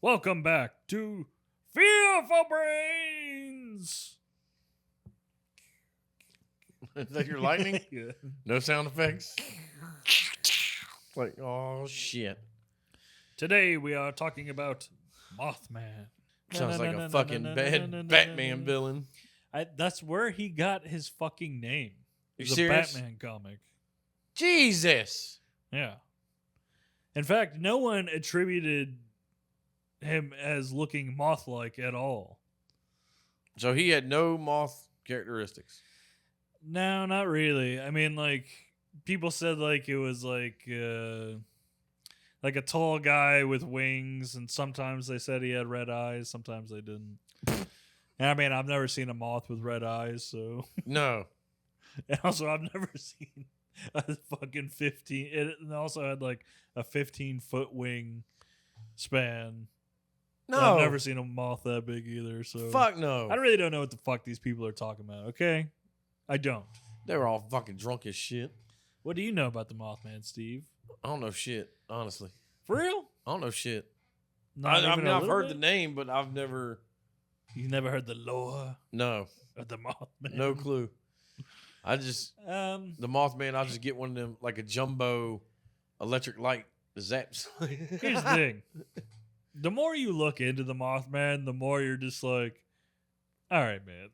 Welcome back to Fearful Brains. Is that your lightning? Yeah. No sound effects? Like, oh, shit. Today we are talking about Mothman. Sounds like a fucking bad Batman villain. That's where he got his fucking name. You It's a serious? Batman comic. Jesus. Yeah. In fact, no one attributed him as looking moth-like at all. So he had no moth characteristics. No, not really. I mean, like, people said like it was like a tall guy with wings, and sometimes they said he had red eyes, sometimes they didn't. And I mean, I've never seen a moth with red eyes, so. No. And also, I've never seen a fucking 15. It also had like a 15-foot wing span. No. And I've never seen a moth that big either. So Fuck no. I really don't know what the fuck these people are talking about. Okay, I don't. They were all fucking drunk as shit. What do you know about the Mothman, Steve? I don't know shit, honestly. For real? I don't know shit. Not I've even a little heard bit? the name, but I've never. You never heard the lore No. of the Mothman? No clue. I just. The The Mothman, I'll just get one of them, like a jumbo electric light zaps. Here's the thing. The more you look into the Mothman, the more you're just like, all right, man.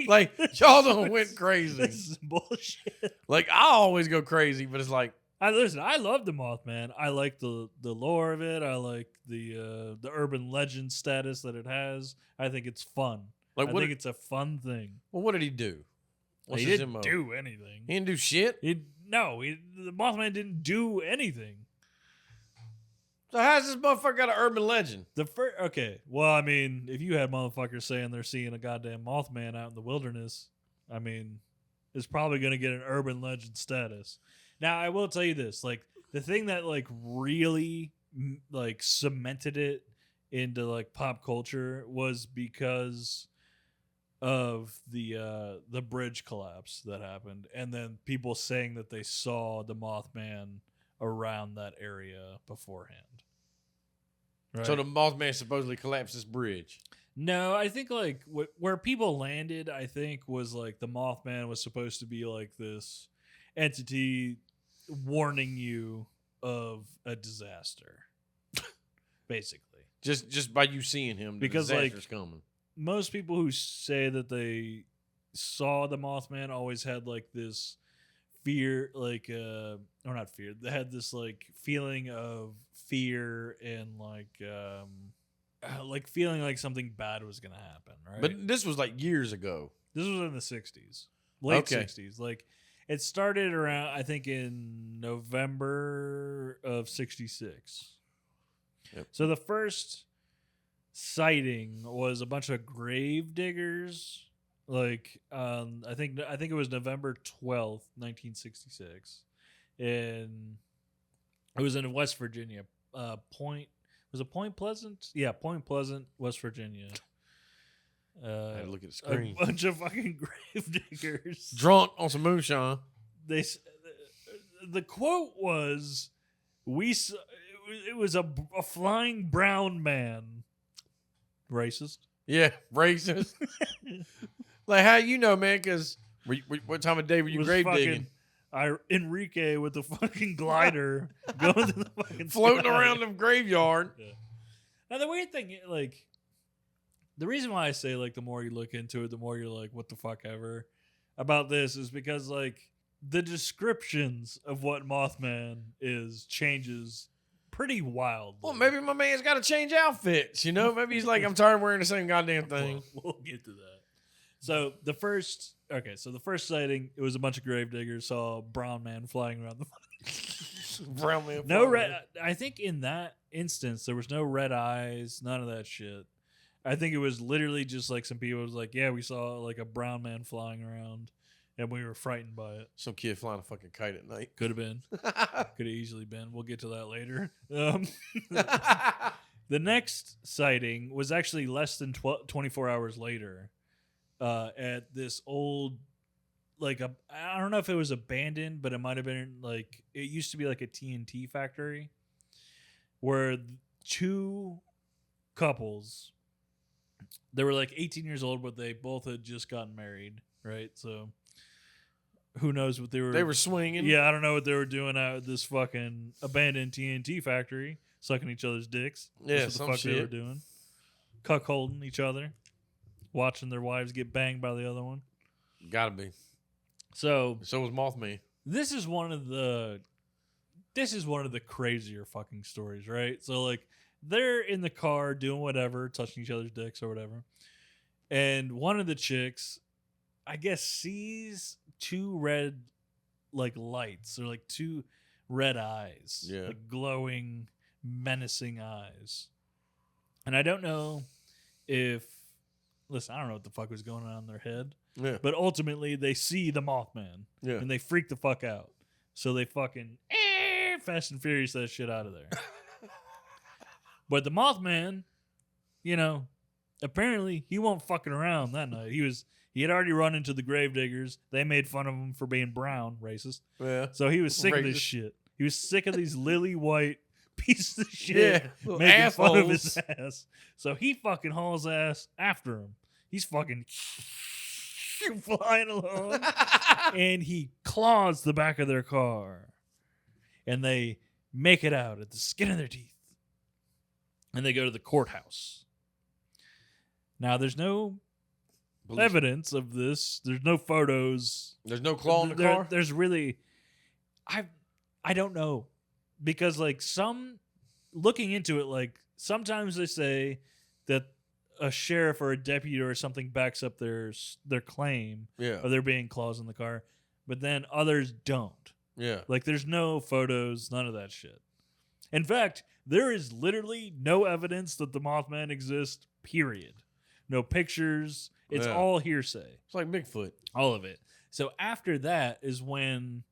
Like, y'all done went crazy. This is bullshit. Like, I always go crazy, but it's like, I love the Mothman. I like the lore of it. I like the urban legend status that it has. I think it's fun. I think it's a fun thing. well, what did he do? What's He his didn't MO? do anything. He didn't do shit? The Mothman didn't do anything. So how's this motherfucker got an urban legend? Okay. Well, I mean, if you had motherfuckers saying they're seeing a goddamn Mothman out in the wilderness, I mean, it's probably going to get an urban legend status. Now, I will tell you this: like the thing that like really like cemented it into like pop culture was because of the bridge collapse that happened, and then people saying that they saw the Mothman around that area beforehand. Right? So the Mothman supposedly collapsed this bridge. No, I think like where people landed, I think was like the Mothman was supposed to be like this entity warning you of a disaster, basically. Just by you seeing him, the Because, disaster's like, coming. Most people who say that they saw the Mothman always had like this fear, like or not fear. They had this like feeling of fear and like feeling like something bad was gonna happen, right? But this was like years ago. This was in the 60s, late Okay. 60s. Like it started around, I think, in November of 66. Yep. So the first sighting was a bunch of grave diggers. Like I think it was November 12th, 1966, and it was in West Virginia. Was it Point Pleasant? Yeah, Point Pleasant, West Virginia. I had to look at the screen. A bunch of fucking grave diggers. Drunk on some moonshine. The quote was, it was a flying brown man. Racist. Yeah, racist. Like, how you know, man? Because what time of day were you Was grave fucking digging? Enrique with the fucking glider going to the fucking Floating sky. around the graveyard. Yeah. Now the weird thing, like, the reason why I say like the more you look into it, the more you're like, what the fuck ever about this is because like the descriptions of what Mothman is changes pretty wildly. Well, maybe my man's got to change outfits. You know, maybe he's like, I'm tired of wearing the same goddamn thing. We'll get to that. So the first sighting, it was a bunch of grave diggers saw a brown man flying around the Brown man. no red. I think in that instance there was no red eyes, none of that shit. I think it was literally just like some people was like, yeah, we saw like a brown man flying around, and we were frightened by it. Some kid flying a fucking kite at night. Could have been, could have easily been. We'll get to that later. The next sighting was actually less than 24 hours later. At this old, like I don't know if it was abandoned, but it might have been like, it used to be like a TNT factory where two couples. They were like 18 years old, but they both had just gotten married, right? So who knows what they were... They were swinging. Yeah, I don't know what they were doing out at this fucking abandoned TNT factory, sucking each other's dicks. Yeah, That's what the fuck they were doing. Cuckolding each other, watching their wives get banged by the other one. Gotta be. So was Mothman. This is one of the crazier fucking stories, right? So like they're in the car doing whatever, touching each other's dicks or whatever. And one of the chicks, I guess, sees two red like lights or like two red eyes. Yeah. Like glowing, menacing eyes. And I don't know if listen, I don't know what the fuck was going on in their head. Yeah. But ultimately they see the Mothman. Yeah. And they freak the fuck out. So they fucking Fast and Furious that shit out of there. But the Mothman, you know, apparently he won't fucking around that night. He had already run into the gravediggers. They made fun of him for being brown, racist. Yeah. So he was sick of this shit. He was sick of these lily white pieces of shit making assholes. fun of his ass. So he fucking hauls ass after him. He's fucking flying along. And he claws the back of their car. And they make it out at the skin of their teeth. And they go to the courthouse. Now, there's no evidence of this. There's no photos. There's no claw in the car? There's really... I don't know. Because, like, looking into it, like, sometimes they say that a sheriff or a deputy or something backs up their claim of there being claws in the car. But then others don't. Yeah. Like, there's no photos, none of that shit. In fact, there is literally no evidence that the Mothman exists, period. No pictures. It's all hearsay. It's like Bigfoot. All of it. So after that is when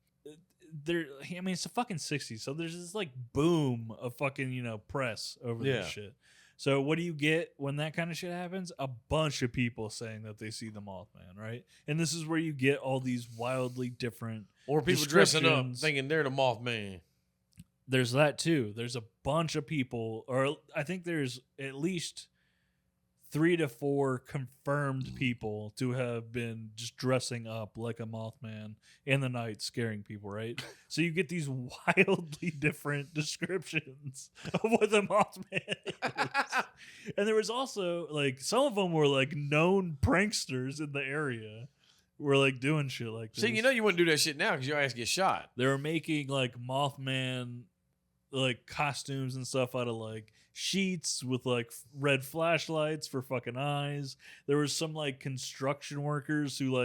it's the fucking 60s. So there's this like boom of fucking, press over this shit. So what do you get when that kind of shit happens? A bunch of people saying that they see the Mothman, right? And this is where you get all these wildly different or people dressing up thinking they're the Mothman. There's that too. There's a bunch of people, or I think there's at least 3 to 4 confirmed people to have been just dressing up like a Mothman in the night, scaring people, right? So you get these wildly different descriptions of what the Mothman is. And there was also, like, some of them were, like, known pranksters in the area were, like, doing shit like this. See, you wouldn't do that shit now because your ass gets shot. They were making, like, Mothman, like, costumes and stuff out of, like, sheets with like red flashlights for fucking eyes. There was some like construction workers who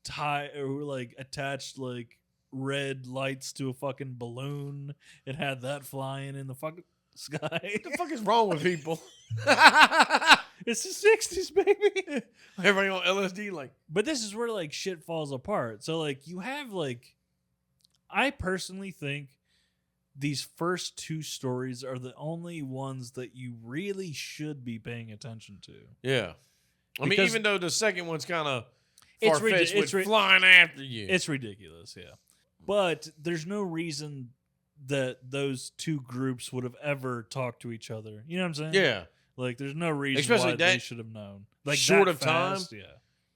attached like red lights to a fucking balloon and had that flying in the fucking sky. What the fuck is wrong with people? It's the 60s, baby. Everybody on LSD, like. But this is where like shit falls apart. So like you have like, I personally think these first 2 stories are the only ones that you really should be paying attention to. Yeah. I mean, even though the second one's kind of far-fetched with flying after you. It's ridiculous, yeah. But there's no reason that those 2 groups would have ever talked to each other. You know what I'm saying? Yeah. Like, there's no reason especially why they should have known. Like, short of fast, time.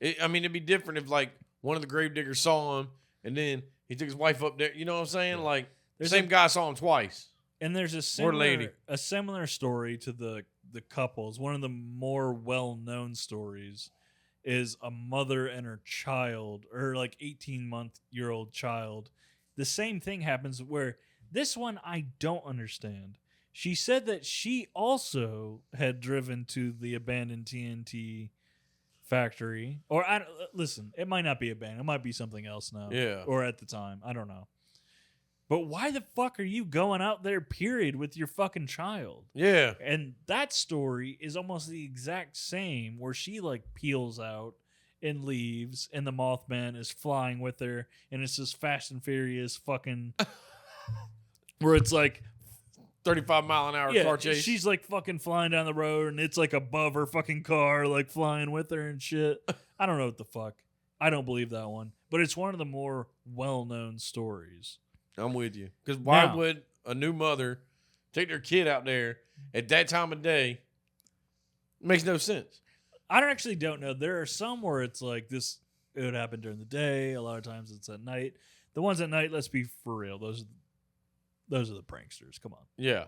Yeah. It'd be different if, like, one of the gravediggers saw him and then he took his wife up there. You know what I'm saying? Yeah. Like, the same guy saw him twice. And there's a similar story to the couples. One of the more well-known stories is a mother and her child, or like 18-month-year-old child. The same thing happens where this one I don't understand. She said that she also had driven to the abandoned TNT factory. Or, listen, it might not be abandoned. It might be something else now. Yeah. Or at the time. I don't know. But why the fuck are you going out there, period, with your fucking child? Yeah. And that story is almost the exact same, where she, like, peels out and leaves, and the Mothman is flying with her, and it's this Fast and Furious fucking... where it's, like... 35-mile-an-hour car chase. She's, like, fucking flying down the road, and it's, like, above her fucking car, like, flying with her and shit. I don't know what the fuck. I don't believe that one. But it's one of the more well-known stories. I'm with you. Because why would a new mother take their kid out there at that time of day Makes no sense. I don't know. There are some where it's like this. It would happen during the day. A lot of times it's at night. The ones at night, let's be for real. Those are the pranksters. Come on. Yeah.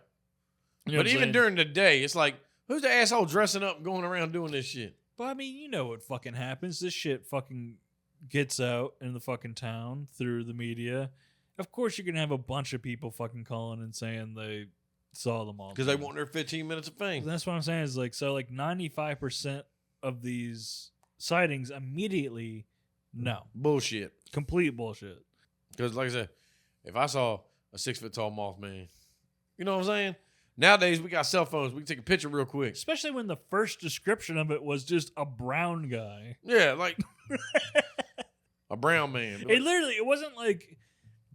You know But what I'm even saying? during the day, it's like, who's the asshole dressing up and going around doing this shit? But I mean, you know what fucking happens. This shit fucking gets out in the fucking town through the media. Of course, you're gonna have a bunch of people fucking calling and saying they saw them all. Because they want their 15 minutes of fame. That's what I'm saying. Is like 95% of these sightings immediately, no, Bullshit. complete bullshit. Because, like I said, if I saw a 6 foot tall Mothman, you know what I'm saying? Nowadays, we got cell phones. We can take a picture real quick. Especially when the first description of it was just a brown guy. Yeah, like a brown man. It wasn't like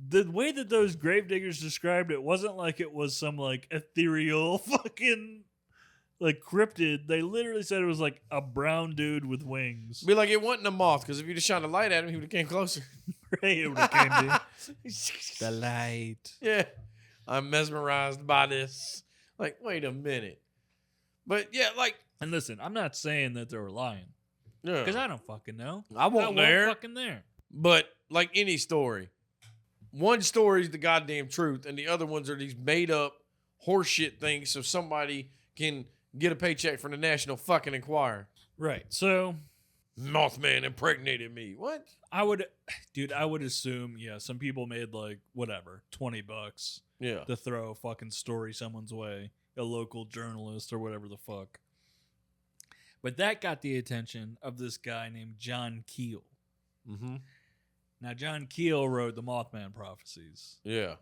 the way that those gravediggers described it wasn't like it was some like ethereal fucking like cryptid. They literally said it was like a brown dude with wings. Be like, it wasn't a moth, because if you just shined a light at him, he would have came closer. Right, it would have came to the light. Yeah. I'm mesmerized by this. Like, wait a minute. But yeah, like, And listen, I'm not saying that they were lying yeah. because I don't fucking know. I wasn't there. Fucking there. But like any story, one story is the goddamn truth, and the other ones are these made up horseshit things so somebody can get a paycheck from the National fucking Enquirer. Right. So Mothman impregnated me. What? I would assume, yeah, some people made like whatever, $20 Yeah. to throw a fucking story someone's way, a local journalist or whatever the fuck. But that got the attention of this guy named John Keel. Mm-hmm. Now, John Keel wrote the Mothman Prophecies. Yeah.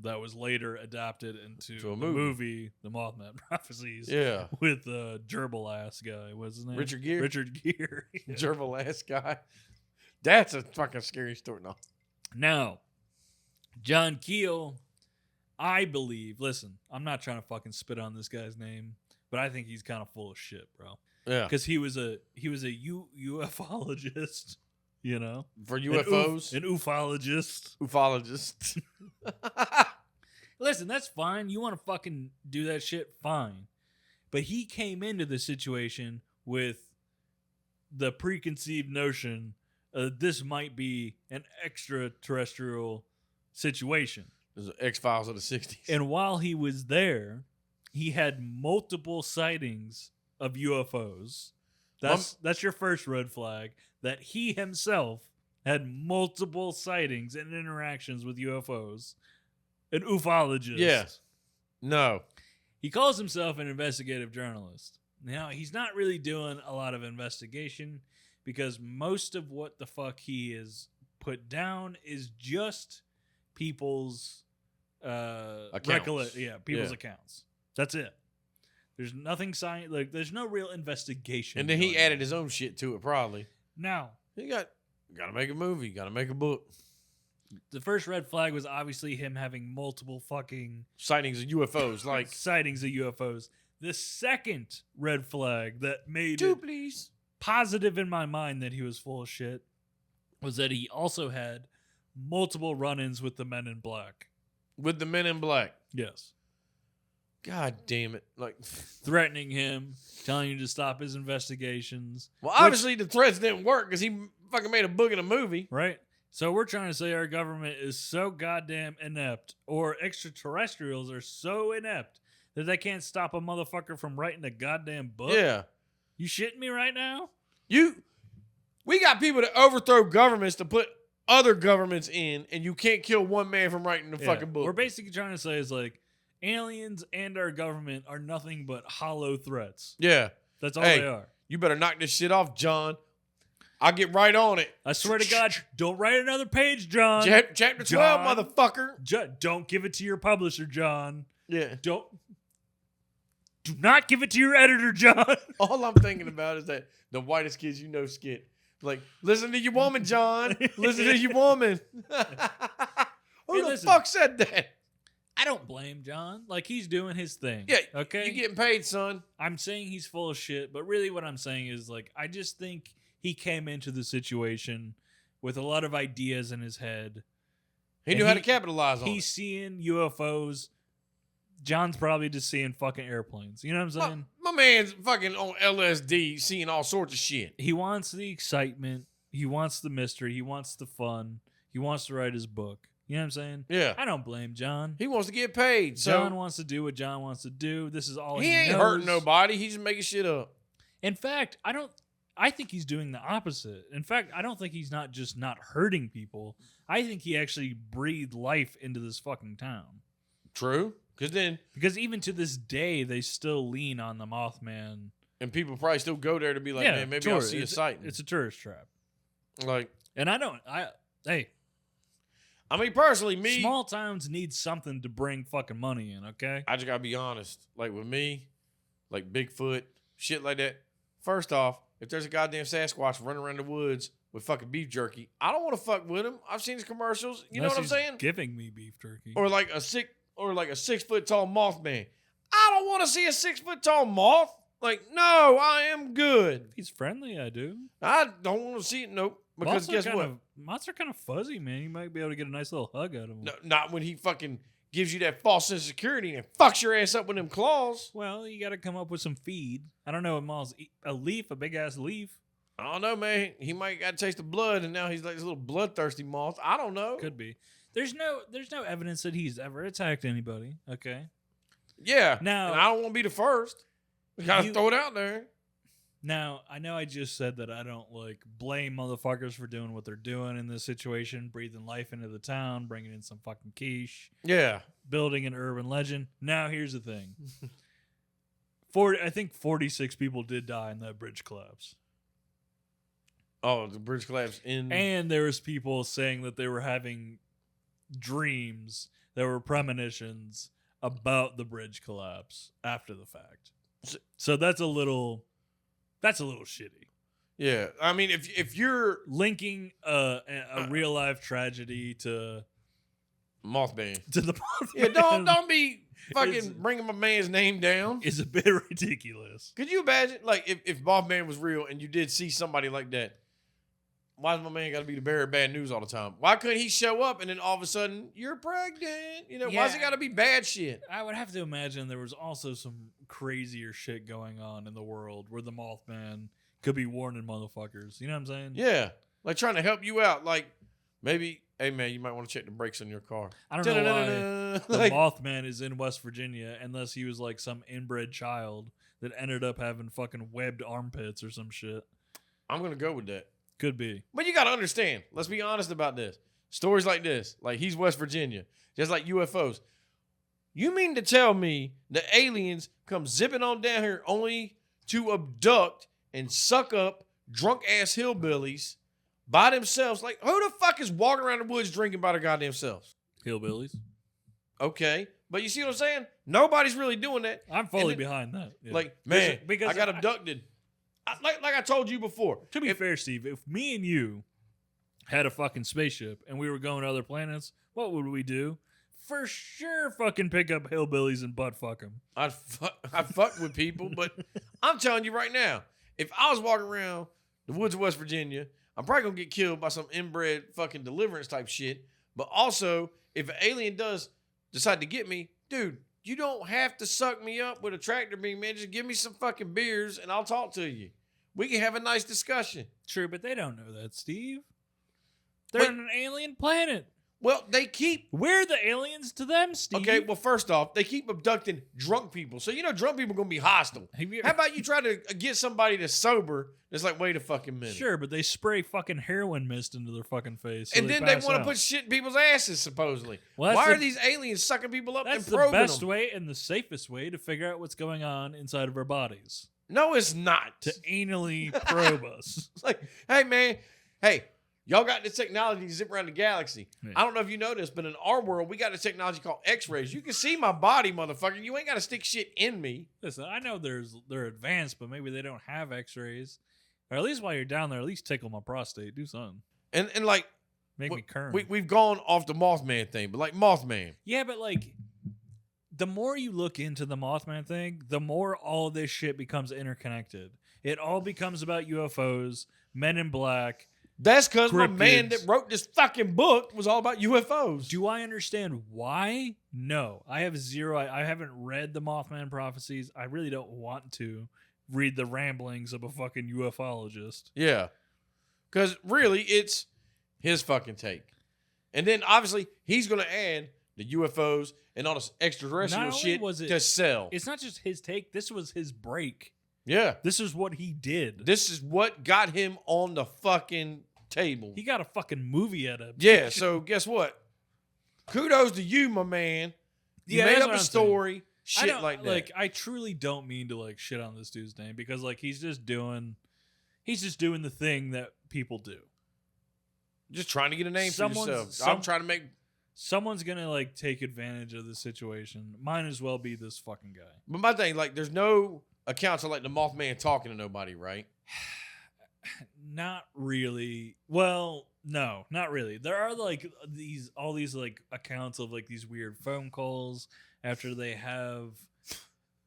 That was later adapted into To a the movie. movie, The Mothman Prophecies. Yeah. With the gerbil ass guy. What's his name? Richard Gere? Richard Gere. Yeah. Gerbil ass guy. That's a fucking scary story. No. Now, John Keel, I believe, listen, I'm not trying to fucking spit on this guy's name, but I think he's kind of full of shit, bro. Yeah. Because he was a ufologist, you know? For UFOs? An ufologist. Ufologist. Listen, that's fine. You want to fucking do that shit, fine. But he came into the situation with the preconceived notion this might be an extraterrestrial situation. There's X-Files of the 60s. And while he was there, he had multiple sightings of UFOs. That's your first red flag, that he himself had multiple sightings and interactions with UFOs. An ufologist. Yeah. No. He calls himself an investigative journalist. Now, he's not really doing a lot of investigation because most of what the fuck he is put down is just people's accounts. People's accounts. That's it. There's nothing there's no real investigation. And then he going added on. his own shit to it, probably. Now, You got to make a movie. Got to make a book. the first red flag was obviously him having multiple fucking Sightings of UFOs. Like, sightings of UFOs. The second red flag that made two, it please. positive in my mind that he was full of shit was that he also had multiple run-ins with the Men in Black. With the Men in Black. Yes. God damn it. Like, Threatening him, telling him to stop his investigations. well, obviously the threats didn't work because he fucking made a book in a movie. Right? So we're trying to say our government is so goddamn inept, or extraterrestrials are so inept that they can't stop a motherfucker from writing a goddamn book? Yeah. You shitting me right now? We got people that overthrow governments to put other governments in, and you can't kill one man from writing the fucking book. We're basically trying to say is like, aliens and our government are nothing but hollow threats. Yeah. That's all Hey. they are. You better knock this shit off, John. I'll get right on it. I swear to God, don't write another page, John. Chapter 12, John. motherfucker. Don't give it to your publisher, John. Yeah. Do not give it to your editor, John. All I'm thinking about is that the whitest kids you know skit. Like, listen to your woman, John. Listen to your woman. Who the listen. fuck said that? I don't blame John. Like, he's doing his thing. Yeah. Okay? You getting paid, son. I'm saying he's full of shit, but really what I'm saying is, like, I just think he came into the situation with a lot of ideas in his head. He And knew how to capitalize on He's seeing UFOs. John's probably just seeing fucking airplanes. You know what I'm saying? My man's fucking on LSD, seeing all sorts of shit. He wants the excitement. He wants the mystery. He wants the fun. He wants to write his book. You know what I'm saying? Yeah. I don't blame John. He wants to get paid. So John wants to do what John wants to do. This is all he ain't knows. hurting nobody. He's just making shit up. In fact, I think he's doing the opposite. In fact, I don't think he's not just not hurting people. I think he actually breathed life into this fucking town. True. Because even to this day, they still lean on the Mothman. And people probably still go there to be like, man, maybe I'll see a sighting. It's a tourist trap. Like, and I mean, personally, me. Small towns need something to bring fucking money in, okay? I just gotta be honest. Like with me, like Bigfoot, shit like that. First off, if there's a goddamn Sasquatch running around the woods with fucking beef jerky, I don't want to fuck with him. I've seen his commercials. You know what I'm saying? Giving me beef jerky. Or like a 6 foot tall Mothman. I don't want to see a 6 foot tall moth. Like, no, I am good. If he's friendly, I do. I don't want to see it. Nope. Because guess what? Moths are kind of fuzzy, man. You might be able to get a nice little hug out of him. No, not when he fucking gives you that false sense of security and fucks your ass up with them claws. Well, you got to come up with some feed. I don't know. A leaf, a big ass leaf. I don't know, man. He might got to taste the blood, and now he's like this little bloodthirsty moth. I don't know. Could be. There's no evidence that he's ever attacked anybody. Okay. Yeah. Now, and I don't want to be the first. Gotta throw it out there. Now, I know I just said that I don't like blame motherfuckers for doing what they're doing in this situation, breathing life into the town, bringing in some fucking quiche. Yeah. Building an urban legend. Now, here's the thing. I think 46 people did die in that bridge collapse. Oh, the bridge collapse And there was people saying that they were having dreams, there were premonitions about the bridge collapse after the fact. So that's a little shitty. Yeah, I mean, if you're linking a real life tragedy to Mothman, to the Mothman, yeah, don't be fucking bringing my man's name down. It's a bit ridiculous. Could you imagine, like, if Mothman was real and you did see somebody like that? Why's my man got to be the bearer of bad news all the time? Why couldn't he show up and then all of a sudden you're pregnant? You know, why's it got to be bad shit? I would have to imagine there was also some crazier shit going on in the world where the Mothman could be warning motherfuckers. You know what I'm saying? Yeah, like trying to help you out. Like maybe, hey man, you might want to check the brakes on your car. I don't know why the Mothman is in West Virginia unless he was like some inbred child that ended up having fucking webbed armpits or some shit. I'm gonna go with that. Could be. But you got to understand, let's be honest about this. Stories like this, like he's West Virginia, just like UFOs. You mean to tell me the aliens come zipping on down here only to abduct and suck up drunk-ass hillbillies by themselves? Like, who the fuck is walking around the woods drinking by their goddamn selves? Hillbillies. Okay. But you see what I'm saying? Nobody's really doing that. I'm fully behind that. Yeah. Like, man, because I got abducted. Like I told you before. To be fair, Steve, if me and you had a fucking spaceship and we were going to other planets, what would we do? For sure fucking pick up hillbillies and butt fuck them. I'd fuck with people, but I'm telling you right now, if I was walking around the woods of West Virginia, I'm probably going to get killed by some inbred fucking deliverance type shit. But also, if an alien does decide to get me, dude, you don't have to suck me up with a tractor beam, man. Just give me some fucking beers and I'll talk to you. We can have a nice discussion. True, but they don't know that, Steve. They're on an alien planet. Well, we're the aliens to them, Steve. Okay, well, first off, they keep abducting drunk people. So, you know, drunk people are going to be hostile. How about you try to get somebody that's sober that's like, wait a fucking minute. Sure, but they spray fucking heroin mist into their fucking face. So and then they want to put shit in people's asses, supposedly. Well, why are these aliens sucking people up and probing them? That's the best way and the safest way to figure out what's going on inside of our bodies. No, it's not. To anally probe us. It's like, hey, man, y'all got this technology to zip around the galaxy. Yeah. I don't know if you know this, but in our world, we got a technology called X-rays. You can see my body, motherfucker. You ain't got to stick shit in me. Listen, I know they're advanced, but maybe they don't have X-rays. Or at least while you're down there, at least tickle my prostate. Do something. And like, make me current. We've gone off the Mothman thing, but like Mothman. Yeah, but like, the more you look into the Mothman thing, the more all this shit becomes interconnected. It all becomes about UFOs, Men in Black, That's because my man cryptids. that wrote this fucking book was all about UFOs. Do I understand why? No. I have zero. I haven't read the Mothman prophecies. I really don't want to read the ramblings of a fucking ufologist. Yeah. Because really, it's his fucking take. And then obviously, he's going to add the UFOs and all this extraterrestrial Not only shit was it- to sell. It's not just his take. This was his break. Yeah. This is what he did. This is what got him on the fucking table. He got a fucking movie adaptation. Yeah, so guess what? Kudos to you, my man. You Yeah, made that's up what a I'm story, I shit don't- like that. Like, I truly don't mean to like shit on this dude's name because like he's just doing the thing that people do. Just trying to get a name for Someone's- yourself. some- I'm trying to make... Someone's gonna like take advantage of the situation. Might as well be this fucking guy. But my thing, like, there's no accounts of like the Mothman talking to nobody, right? Not really. Well, no, not really. There are like all these like accounts of like these weird phone calls after they have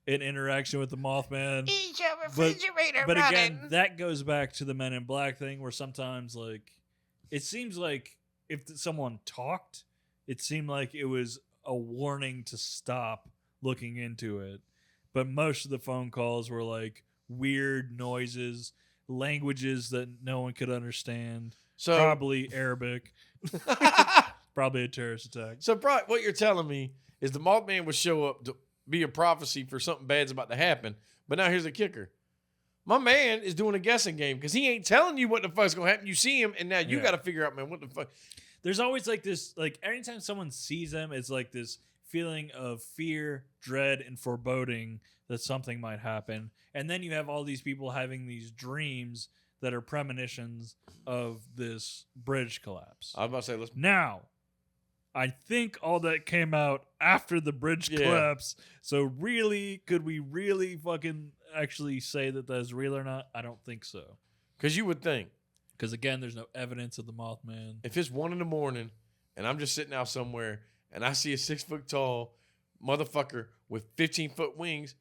an interaction with the Mothman. Eat your refrigerator But running. again, that goes back to the Men in Black thing where sometimes like it seems like if someone talked, it seemed like it was a warning to stop looking into it. But most of the phone calls were like weird noises, languages that no one could understand. So, Probably Arabic. Probably a terrorist attack. so probably what you're telling me is the Mothman would show up to be a prophecy for something bad's about to happen. But now here's the kicker. My man is doing a guessing game because he ain't telling you what the fuck's going to happen. You see him, and now you Yeah. got to figure out, man, what the fuck. There's always like this, like anytime someone sees them, it's like this feeling of fear, dread, and foreboding that something might happen. And then you have all these people having these dreams that are premonitions of this bridge collapse. I was about to say, let's... Now, I think all that came out after the bridge Yeah. collapse. So really, could we really fucking actually say that that's real or not? I don't think so. Because you would think, Because again, there's no evidence of the Mothman. if it's 1 a.m. and I'm just sitting out somewhere and I see a 6-foot-tall motherfucker with 15-foot wings,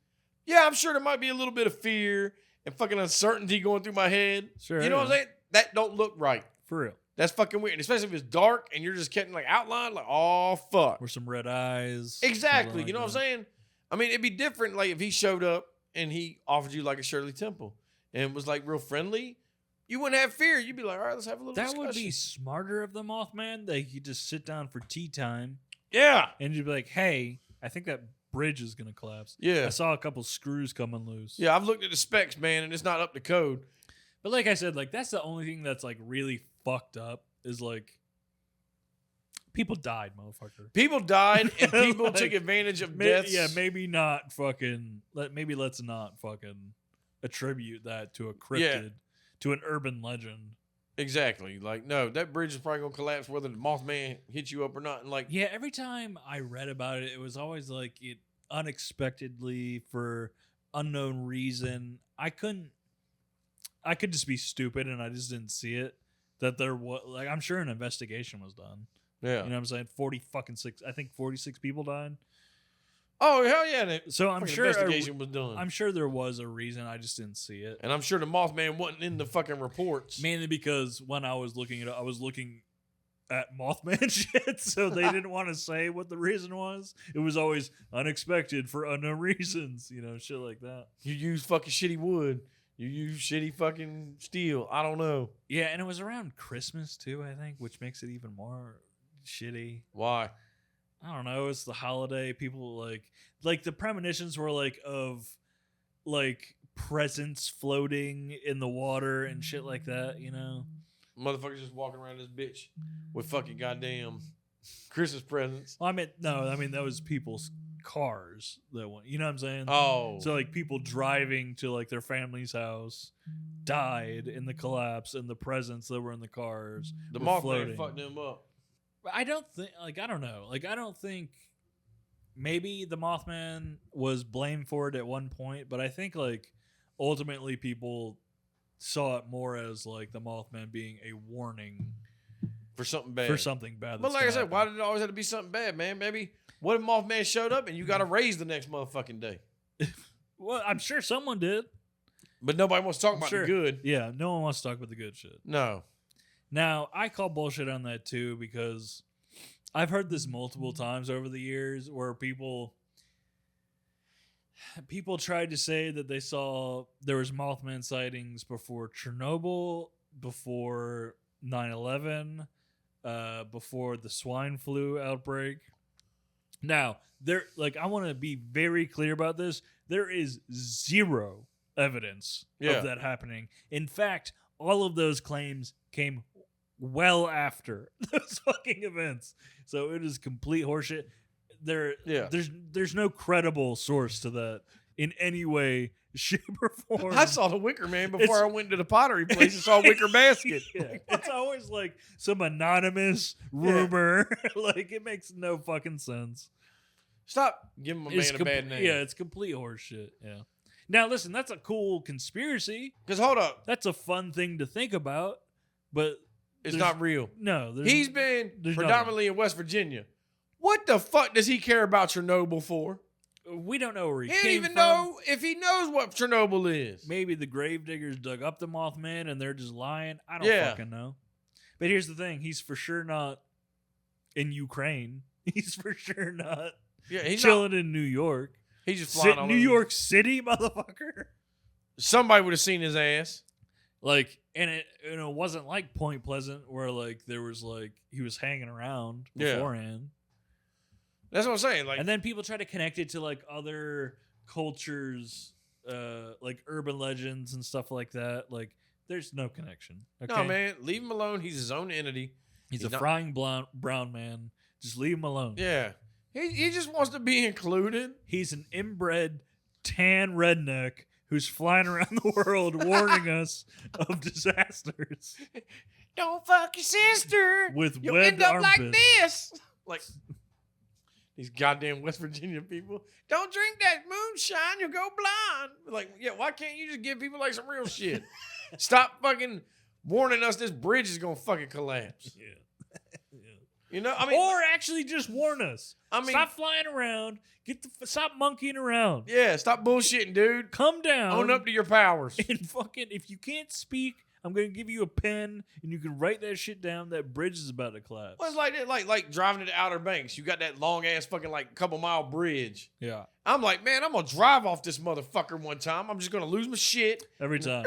yeah, I'm sure there might be a little bit of fear and fucking uncertainty going through my head. Sure, You know what I'm yeah. saying? That don't look right. For real. That's fucking weird. Especially if it's dark and you're just getting like outline, like, oh, fuck. Or some red eyes. Exactly. something like You know what I'm that. saying? I mean, it'd be different like if he showed up and he offered you like a Shirley Temple and was like real friendly. You wouldn't have fear. You'd be like, all right, let's have a little That discussion. would be smarter of the Mothman. They could just sit down for tea time Yeah. and you'd be like, hey, I think that bridge is going to collapse. Yeah. I saw a couple screws coming loose. Yeah, I've looked at the specs, man, and it's not up to code. But like I said, like that's the only thing that's like really fucked up is like people died, motherfucker. People died and people Like, took advantage of Maybe, deaths. yeah, maybe not fucking. Maybe let's not fucking attribute that to a cryptid, to an urban legend. Exactly. Like, no, that bridge is probably gonna collapse whether the Mothman hits you up or not. And like, Yeah, every time I read about it, it was always like it unexpectedly for unknown reason. I could just be stupid and I just didn't see it. That there was like I'm sure an investigation was done. yeah. You know what I'm saying? 46 I think 46 people died. Oh hell yeah! The So I'm fucking sure investigation was done, I'm sure there was a reason. I just didn't see it. and I'm sure the Mothman wasn't in the fucking reports. Mainly because when I was looking at it, I was looking at Mothman shit, so they didn't want to say what the reason was. It was always unexpected for unknown reasons, you know, shit like that. You use fucking shitty wood. You use shitty fucking steel. I don't know Yeah, and it was around Christmas too, I think, which makes it even more shitty. why. I don't know. It's the holiday. People like the premonitions were like of like presents floating in the water and shit like that, you know? Motherfuckers just walking around this bitch with fucking goddamn Christmas presents. Well, I mean, that was people's cars that went, you know what I'm saying? Oh, So like people driving to like their family's house died in the collapse and the presents that were in the cars the were Mothman floating. fucked them up. But I don't think I don't know. Like I don't think maybe the Mothman was blamed for it at one point, but I think like ultimately people saw it more as like the Mothman being a warning For something bad. for something bad. But that's like I gonna said, happen. why did it always have to be something bad, man? Maybe what if Mothman showed up and you got to raise the next motherfucking day? Well, I'm sure someone did. But nobody wants to talk I'm about sure. the good. Yeah, no one wants to talk about the good shit. No. Now, I call bullshit on that too because I've heard this multiple times over the years where people tried to say that they saw there was Mothman sightings before Chernobyl, before 9/11, before the swine flu outbreak. Now, I want to be very clear about this. There is zero evidence of that happening. In fact, all of those claims came well after those fucking events. So it is complete horseshit. There's no credible source to that in any way, shape, or form. I saw the Wicker Man before I went to the pottery place and saw a wicker basket. Yeah. It's always like some anonymous rumor. Like, it makes no fucking sense. Stop giving my man a bad name. Yeah, it's complete horseshit. Yeah. Now, listen, that's a cool conspiracy. Because hold up. That's a fun thing to think about, but it's not real. No. He's been predominantly in West Virginia. What the fuck does he care about Chernobyl for? We don't know where he don't came even from. know if he knows what Chernobyl is. Maybe the gravediggers dug up the Mothman and they're just lying. I don't fucking know. But here's the thing. He's for sure not in Ukraine. He's for sure not he's chilling in New York. He's just flying all New York City, motherfucker. Somebody would have seen his ass. Like, and it wasn't like Point Pleasant where like there was like he was hanging around beforehand. That's what I'm saying. Like, and then people try to connect it to like other cultures, like urban legends and stuff like that. Like, there's no connection. Okay? No, man, leave him alone. He's his own entity. He's a frying brown man. Just leave him alone. Yeah, he just wants to be included. He's an inbred tan redneck who's flying around the world warning us of disasters. Don't fuck your sister. With You'll webbed end up armpits. like this. Like. These goddamn West Virginia people. Don't drink that moonshine, you'll go blind. Like, yeah, why can't you just give people like some real shit? Stop fucking warning us this bridge is gonna fucking collapse. Yeah. You know, I mean, or actually just warn us. I mean, stop flying around. Stop monkeying around. Yeah, stop bullshitting, dude. Come down. Own up to your powers. And fucking, if you can't speak, I'm gonna give you a pen and you can write that shit down. That bridge is about to collapse. Well, it's like driving to the Outer Banks. You got that long ass fucking like couple mile bridge. Yeah. I'm like, man, I'm gonna drive off this motherfucker one time. I'm just gonna lose my shit every time.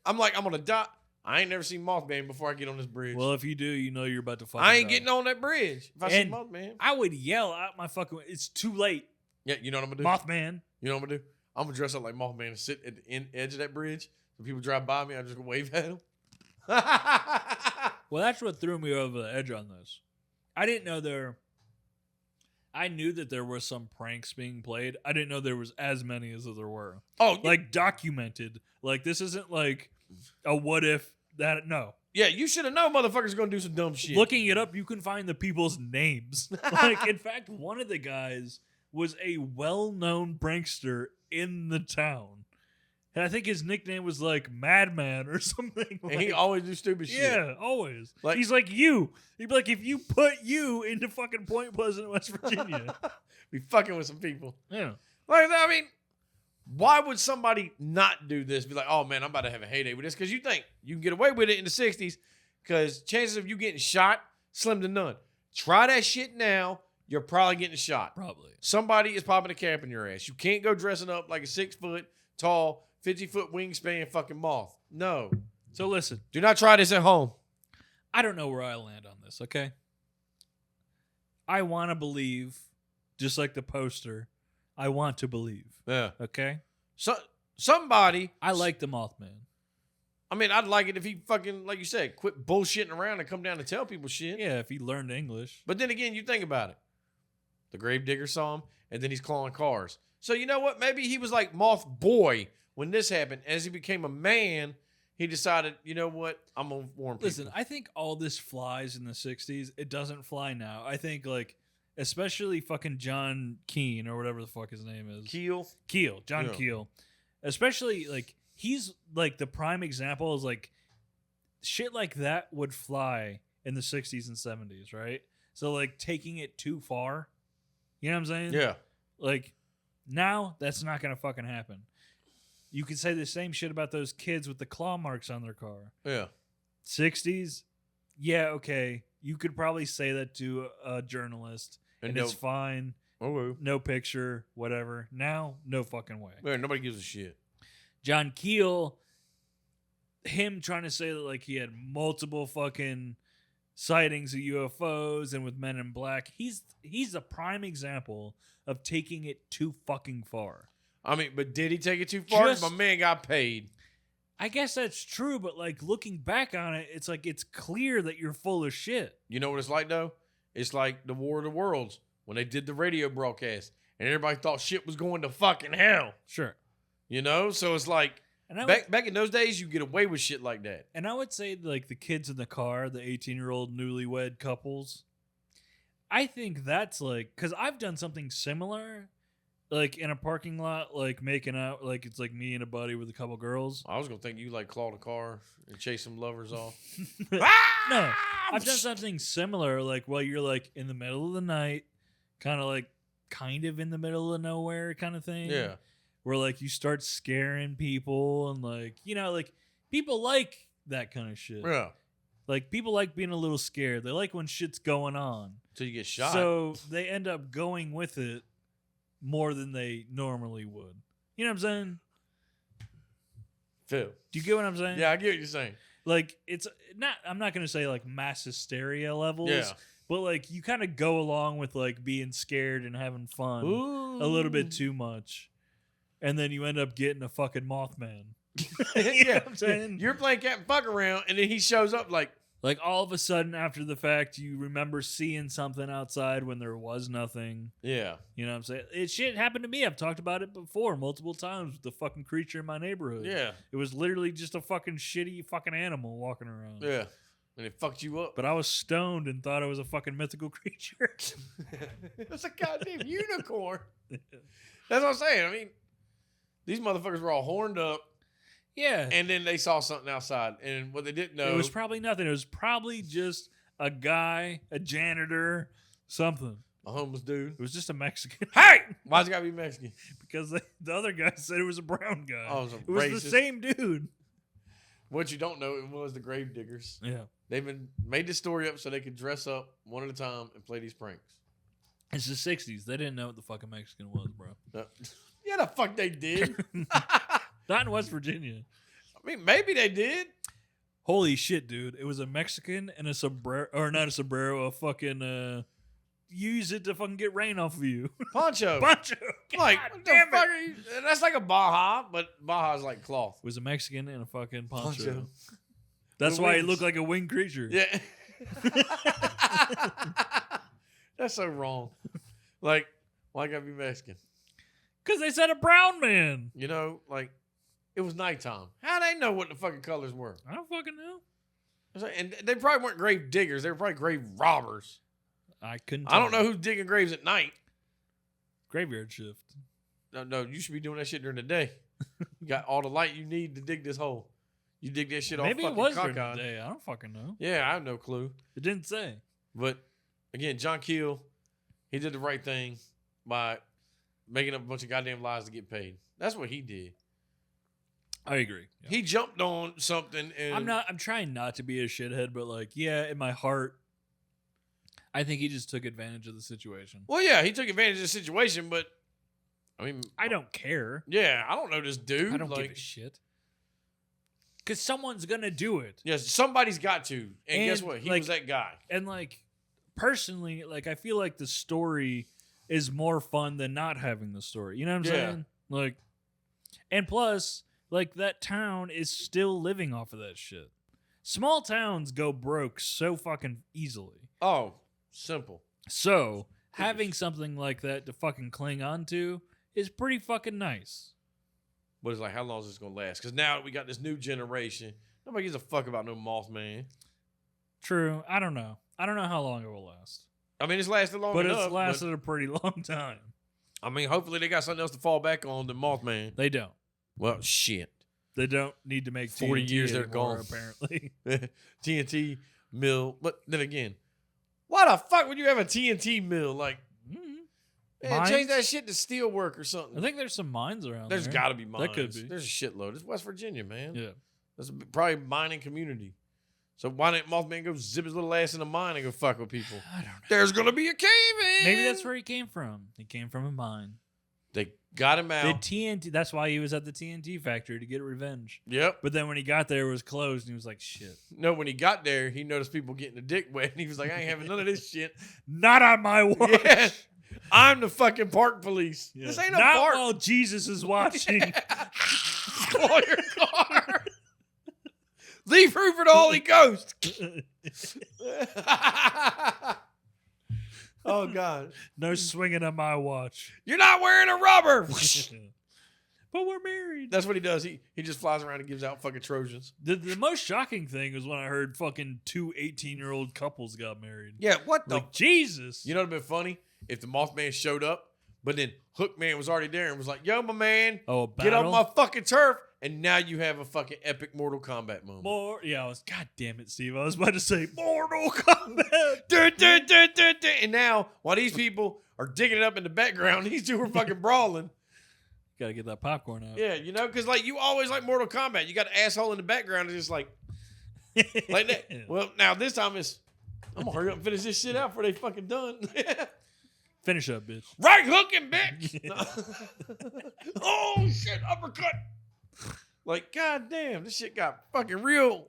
I'm like, I'm gonna die. I ain't never seen Mothman before I get on this bridge. Well, if you do, you know you're about to fucking I ain't die. getting on that bridge if I see Mothman. I would yell out my fucking. It's too late. Yeah, you know what I'm gonna do? Mothman. You know what I'm gonna do? I'm gonna dress up like Mothman and sit at the edge of that bridge. So people drive by me, I'm just gonna wave at them. Well, that's what threw me over the edge on this. I didn't know I knew that there were some pranks being played. I didn't know there was as many as there were. Oh, like documented. Like, this isn't like a what if that. No. Yeah, you should have known motherfuckers gonna do some dumb shit. Looking it up, you can find the people's names. Like, in fact, one of the guys was a well-known prankster in the town. And I think his nickname was like Madman or something. And he always do stupid shit. Yeah, always. Like, he's like you. He'd be like, if you put you into fucking Point Pleasant, West Virginia. Be fucking with some people. Yeah. Like, I mean, why would somebody not do this? Be like, oh man, I'm about to have a heyday with this. Because you think you can get away with it in the 60s. Because chances of you getting shot, slim to none. Try that shit now. You're probably getting shot. Probably. Somebody is popping a cap in your ass. You can't go dressing up like a 6 foot tall, 50-foot wingspan fucking moth. No. So listen. Do not try this at home. I don't know where I land on this, okay? I want to believe, just like the poster, I want to believe. Yeah. Okay? So somebody. I like the Mothman. I mean, I'd like it if he fucking, like you said, quit bullshitting around and come down and tell people shit. Yeah, if he learned English. But then again, you think about it. The gravedigger saw him, and then he's clawing cars. So you know what? Maybe he was like Moth Boy when this happened. As he became a man, he decided, you know what? I'm going to warn people. Listen, I think all this flies in the 60s. It doesn't fly now. I think, like, especially fucking John Keane or whatever the fuck his name is. Keel. John Keel. Especially, like, he's, like, the prime example is, like, shit like that would fly in the 60s and 70s, right? So, like, taking it too far. You know what I'm saying? Yeah. Like, now, that's not going to fucking happen. You could say the same shit about those kids with the claw marks on their car. Yeah. 60s, yeah, okay, you could probably say that to a journalist, and it's fine. Oh, no picture, whatever. Now, no fucking way. man, nobody gives a shit. John Keel, him trying to say that like he had multiple fucking sightings of UFOs and with Men in Black, he's a prime example of taking it too fucking far. I mean, but did he take it too far? My man got paid. I guess that's true, but like looking back on it, it's like it's clear that you're full of shit. You know what it's like though? It's like the War of the Worlds when they did the radio broadcast and everybody thought shit was going to fucking hell. Sure. You know? So it's like back in those days, you get away with shit like that. And I would say like the kids in the car, the 18-year-old newlywed couples, I think that's like, because I've done something similar, like in a parking lot, like making out, like it's like me and a buddy with a couple girls. I was going to think you like clawed a car and chase some lovers off. No, I've done something similar, like while you're like in the middle of the night, kind of in the middle of nowhere kind of thing. Yeah. Where like you start scaring people and like, you know, like people like that kind of shit. Yeah. Like people like being a little scared. They like when shit's going on. Till you get shot. So they end up going with it more than they normally would. You know what I'm saying? Phil. Do you get what I'm saying? Yeah, I get what you're saying. Like it's not, I'm not going to say like mass hysteria levels. Yeah. But like you kind of go along with like being scared and having fun a little bit too much. And then you end up getting a fucking Mothman. You know what I'm saying? You're playing cat and fuck around, and then he shows up like all of a sudden after the fact, you remember seeing something outside when there was nothing. Yeah. You know what I'm saying? It shit happened to me. I've talked about it before multiple times with the fucking creature in my neighborhood. Yeah. It was literally just a fucking shitty fucking animal walking around. Yeah. And it fucked you up. But I was stoned and thought it was a fucking mythical creature. It's a goddamn unicorn. That's what I'm saying. I mean, these motherfuckers were all horned up. Yeah. And then they saw something outside. And what they didn't know. It was probably nothing. It was probably just a guy, a janitor, something. A homeless dude. It was just a Mexican. Hey! Why's it gotta be Mexican? Because the other guy said it was a brown guy. Oh, it was the same dude. What you don't know, it was the grave diggers. Yeah. They've made this story up so they could dress up one at a time and play these pranks. It's the 60s. They didn't know what the fucking Mexican was, bro. Yeah, the fuck they did. Not in West Virginia. I mean, maybe they did. Holy shit, dude. It was a Mexican and a sombrero, or not a sombrero, a fucking, use it to fucking get rain off of you. Poncho. Poncho. Like, what the fuck are you? That's like a Baja, but Baja's like cloth. It was a Mexican and a fucking poncho. That's why he looked like a winged creature. Yeah. That's so wrong. Like, why gotta be Mexican? Because they said a brown man. You know, like, it was nighttime. How they know what the fucking colors were? I don't fucking know. And they probably weren't grave diggers. They were probably grave robbers. I couldn't I don't know who's digging graves at night. Graveyard shift. No, you should be doing that shit during the day. You got all the light you need to dig this hole. You dig that shit off fucking Maybe it was cockeyed. during the day. I don't fucking know. Yeah, I have no clue. It didn't say. But, again, John Keel, he did the right thing by making up a bunch of goddamn lies to get paid. That's what he did. I agree. Yeah. He jumped on something and... I'm trying not to be a shithead, but like, yeah, in my heart, I think he just took advantage of the situation. Well, yeah, he took advantage of the situation, but I mean... I don't care. Yeah, I don't know this dude. I don't give a shit. Because someone's going to do it. Yes, somebody's got to. And guess what? He was that guy. And like, personally, like, I feel like the story is more fun than not having the story. You know what I'm saying? Like, and plus, like, that town is still living off of that shit. Small towns go broke so fucking easily. Oh, simple. So, having something like that to fucking cling on to is pretty fucking nice. But it's like, how long is this going to last? Because now we got this new generation. Nobody gives a fuck about no Mothman. True. I don't know. I don't know how long it will last. I mean, it's lasted long but enough. It's lasted a pretty long time. I mean, hopefully they got something else to fall back on than Mothman. They don't. Well, shit. They don't need to make 40 TNT years they're anymore, gone. apparently. TNT mill. But then again, why the fuck would you have a TNT mill? Like, man, change that shit to steel work or something. I think there's some mines around There's there. got to be mines. That could be. There's a shitload. It's West Virginia, man. Yeah. That's probably a mining community. So why didn't Mothman go zip his little ass in the mine and go fuck with people? I don't know. There's gonna be a cave-in. Maybe that's where he came from. He came from a mine. They got him The out. TNT. That's why he was at the TNT factory to get revenge. Yep. But then when he got there, it was closed, and he was like, "Shit, No, when he got there, he noticed people getting their dick wet, and he was like, "I ain't having none of this shit." not on my watch." Yeah. I'm the fucking park police. Yeah. This ain't a Not park. while Jesus is watching. Spoil your car. Leave room for the Holy Ghost. Oh God! No swinging on my watch. You're not wearing a rubber. But we're married. That's what he does. He just flies around and gives out fucking Trojans. The most shocking thing was when I heard fucking 2 18-year-old couples got married. Yeah, what the? Like, Jesus. You know what'd been funny? If the Mothman showed up, but then Hookman was already there and was like, "Yo, my man, Oh, a get off battle? my fucking turf." And now you have a fucking epic Mortal Kombat moment. Yeah, I was, God damn it, Steve. I was about to say Mortal Kombat. Dun, dun, dun, dun, dun. And now, while these people are digging it up in the background, these two are fucking brawling. Gotta get that popcorn out. Yeah, you know, because like you always like Mortal Kombat. You got an asshole in the background and just like that. Well, now this time I'm gonna hurry up and finish this shit out before they fucking done. Finish up, bitch. Right hooking, bitch. Oh shit, uppercut. Like, goddamn, this shit got fucking real.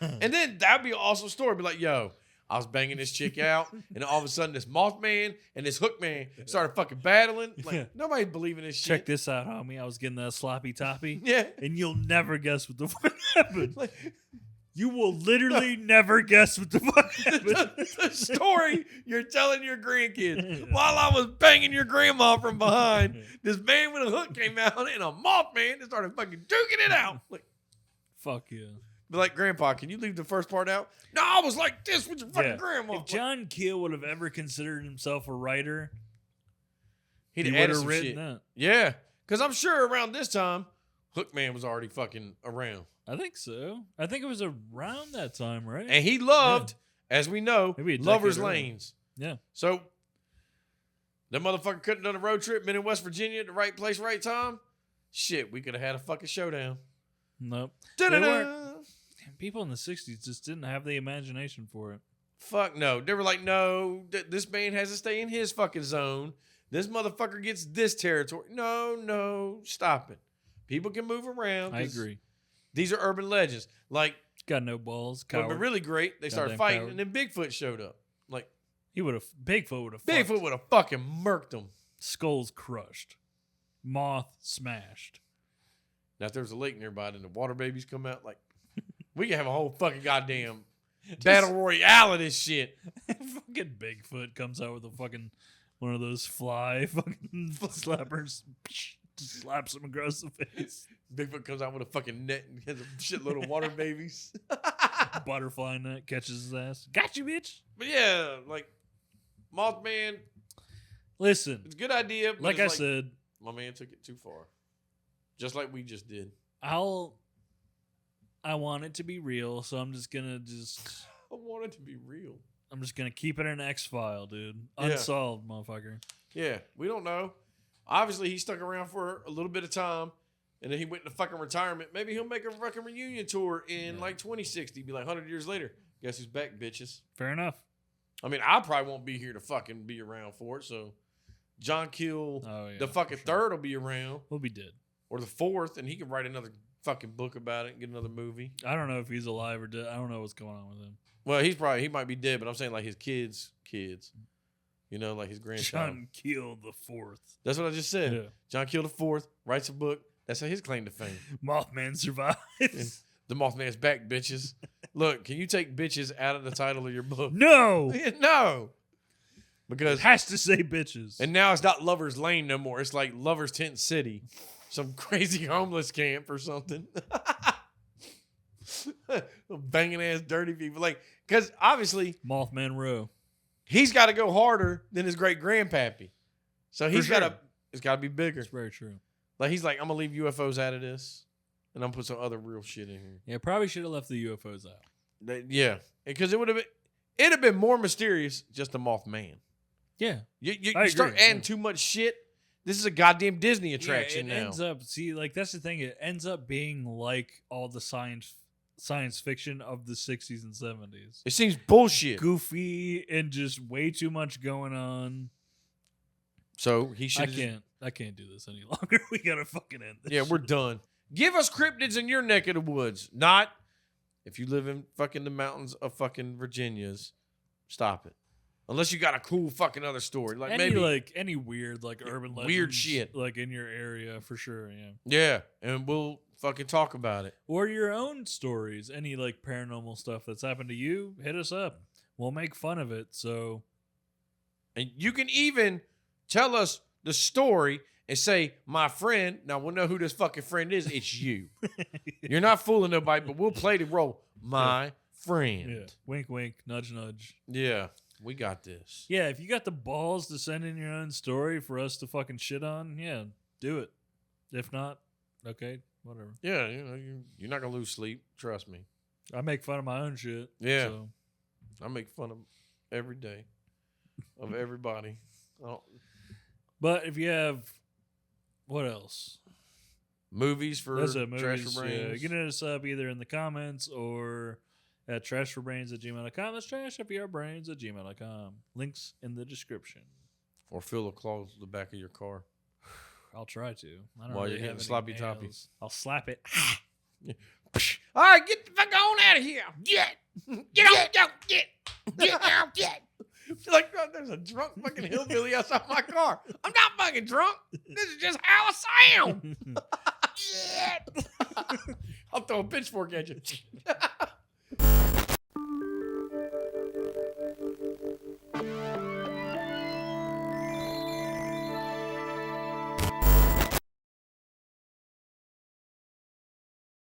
And then that'd be an awesome story. Be like, yo, I was banging this chick out, and then all of a sudden this Mothman and this Hookman started fucking battling. Like, nobody's believing this shit. Check this out, homie. I was getting that sloppy toppy. Yeah. And you'll never guess what the fuck happened. Like, You will literally never guess what the fuck happened. the story you're telling your grandkids. While I was banging your grandma from behind, this man with a hook came out and a Mothman and started fucking duking it out. Like, Fuck yeah. be like, Grandpa, can you leave the first part out? No, I was like this with your fucking grandma. If John Keel would have ever considered himself a writer, He'd he have would added have some written shit. that. Yeah, because I'm sure around this time, Hookman was already fucking around. I think so. I think it was around that time, right? And he loved, as we know, Maybe a decade Lover's earlier. Lanes. Yeah. So, that motherfucker couldn't have done a road trip, been in West Virginia at the right place, right time. Shit, we could have had a fucking showdown. Nope. Da-da-da. weren't. People in the 60s just didn't have the imagination for it. Fuck no. They were like, no, this man has to stay in his fucking zone. This motherfucker gets this territory. No, stop it. People can move around. I agree. These are urban legends. Like, Got no balls. would have Coward. been really great. They started Goddamn fighting, coward. and then Bigfoot showed up. Like, He would have. Bigfoot would have. Bigfoot would have fucking murked him. Skulls crushed. Moth smashed. Now, if there's a lake nearby, then the water babies come out. Like, we can have a whole fucking goddamn battle royale of this shit. Fucking Bigfoot comes out with a fucking one of those fly fucking slappers. Just slaps him across the face. Bigfoot comes out with a fucking net and has a shitload of water babies. Butterfly net catches his ass. Got you, bitch. But yeah, like, Mothman, Listen, it's a good idea. But like it's I said, my man took it too far. Just like we just did. I want it to be real, so I'm just gonna I want it to be real. I'm just gonna keep it an X-file, dude. Yeah. Unsolved, motherfucker. Yeah, we don't know. Obviously, he stuck around for a little bit of time, and then he went into fucking retirement. Maybe he'll make a fucking reunion tour in like 2060. Be like 100 years later. Guess who's back, bitches? Fair enough. I mean, I probably won't be here to fucking be around for it. So, John Keel, the fucking third will be around, We'll be dead. or the fourth, and he can write another fucking book about it and get another movie. I don't know if he's alive or dead. I don't know what's going on with him. Well, he might be dead, but I'm saying like his kids. You know, like his grandchild. John Keel the Fourth. That's what I just said. Yeah. John Keel the Fourth writes a book. That's his claim to fame. Mothman survives. The Mothman's back, bitches. Look, can you take bitches out of the title of your book? No, No. it Because has to say bitches. and now it's not Lover's Lane no more. It's like Lover's Tent City. Some crazy homeless camp or something. Banging ass dirty people. Like, because obviously Mothman Row. he's got to go harder than his great grandpappy. So he's sure. it's got to be bigger. That's very true. Like, he's like, I'm going to leave UFOs out of this. And I'm going to put some other real shit in here. Yeah, probably should have left the UFOs out. Yeah. Because it'd have been more mysterious just the Mothman. Yeah. You I start agree, adding yeah. too much shit. This is a goddamn Disney attraction it now. ends up, see, like, that's the thing. It ends up being like all the science science fiction of the 60s and 70s. It seems bullshit. Goofy and just way too much going on. So he should. I can't do this any longer. We gotta fucking end this. Yeah, we're done. Give us cryptids in your neck of the woods. Not if you live in fucking the mountains of fucking Virginia's. Stop it. Unless you got a cool fucking other story, like any weird urban legends, weird shit like in your area for sure. Yeah. Yeah, and we'll fucking talk about it. Or your own stories, any like paranormal stuff that's happened to you. Hit us up. We'll make fun of it. So, and you can even tell us the story and say, my friend. Now we'll know who this fucking friend is. It's you. You're not fooling nobody, but we'll play the role. My friend. Yeah. Wink, wink, nudge, nudge. Yeah. We got this. Yeah, if you got the balls to send in your own story for us to fucking shit on, yeah, do it. If not, okay, whatever. Yeah, you're not gonna lose sleep. Trust me. I make fun of my own shit. Yeah, so. I make fun of every day of everybody. But if you have, what else? Movies for movies, Trash for Brains. Yeah, you can hit us up either in the comments or at trashferbrains@gmail.com. That's trashferbrains@gmail.com. Links in the description. Or fill a claw to the back of your car. I'll try to. I don't While really you're hitting have any sloppy nails. toppy. I'll slap it. All right, get the fuck on out of here. Get out, get out. Like, there's a drunk fucking hillbilly outside my car. I'm not fucking drunk. This is just how I sound. I'll throw a pitchfork at you.